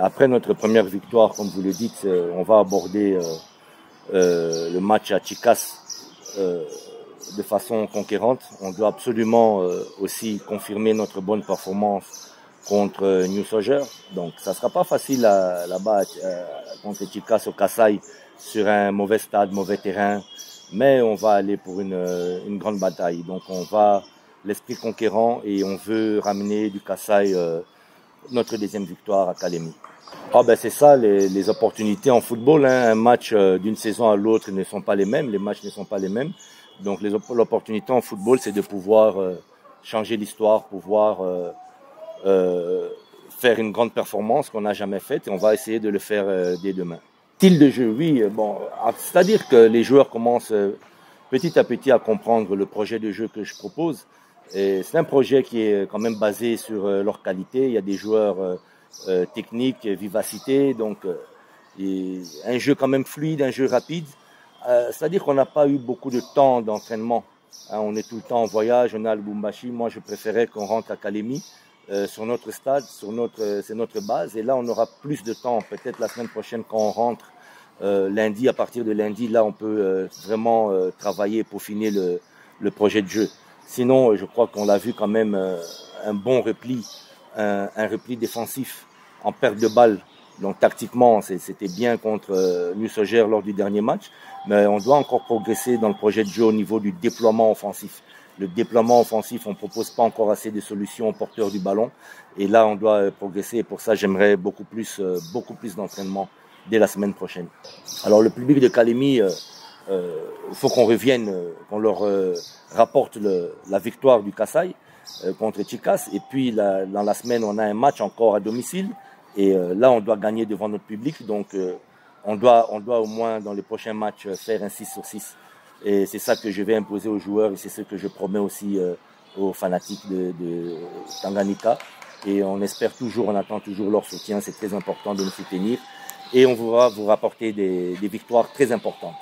Après notre première victoire, comme vous le dites, on va aborder le match à Chicas de façon conquérante. On doit absolument aussi confirmer notre bonne performance contre New Soldier. Donc ça sera pas facile là-bas contre Chicas au Kasaï sur un mauvais stade, mauvais terrain, mais on va aller pour une grande bataille. Donc on va l'esprit conquérant et on veut ramener du Kasaï notre deuxième victoire à Kalemi. C'est ça les opportunités en football, hein. Un match d'une saison à l'autre ne sont pas les mêmes, les matchs ne sont pas les mêmes. Donc l'opportunité en football, c'est de pouvoir changer l'histoire, pouvoir faire une grande performance qu'on n'a jamais faite, et on va essayer de le faire dès demain. Style de jeu, oui, c'est-à-dire que les joueurs commencent petit à petit à comprendre le projet de jeu que je propose. Et c'est un projet qui est quand même basé sur leur qualité. Il y a des joueurs techniques, vivacité, donc un jeu quand même fluide, un jeu rapide. C'est-à-dire qu'on n'a pas eu beaucoup de temps d'entraînement. On est tout le temps en voyage, on est à Lubumbashi. Moi, je préférais qu'on rentre à Kalemi, sur notre stade, c'est notre base. Et là, on aura plus de temps. Peut-être la semaine prochaine, quand on rentre lundi, à partir de lundi, là, on peut vraiment travailler et peaufiner le projet de jeu. Sinon, je crois qu'on l'a vu quand même, un bon repli, un repli défensif en perte de balle. Donc tactiquement, c'était bien contre New Soldier lors du dernier match, mais on doit encore progresser dans le projet de jeu au niveau du déploiement offensif. Le déploiement offensif, on ne propose pas encore assez de solutions aux porteurs du ballon, et là on doit progresser, et pour ça j'aimerais beaucoup plus d'entraînement dès la semaine prochaine. Alors le public de Kalemi, il faut qu'on revienne, qu'on leur rapporte la victoire du Kasaï contre Chicas, et puis dans la semaine on a un match encore à domicile. Et là, on doit gagner devant notre public. Donc, on doit au moins, dans les prochains matchs, faire un 6/6. Et c'est ça que je vais imposer aux joueurs. Et c'est ce que je promets aussi aux fanatiques de Tanganyika. Et on attend toujours leur soutien. C'est très important de nous soutenir. Et on va vous rapporter des victoires très importantes.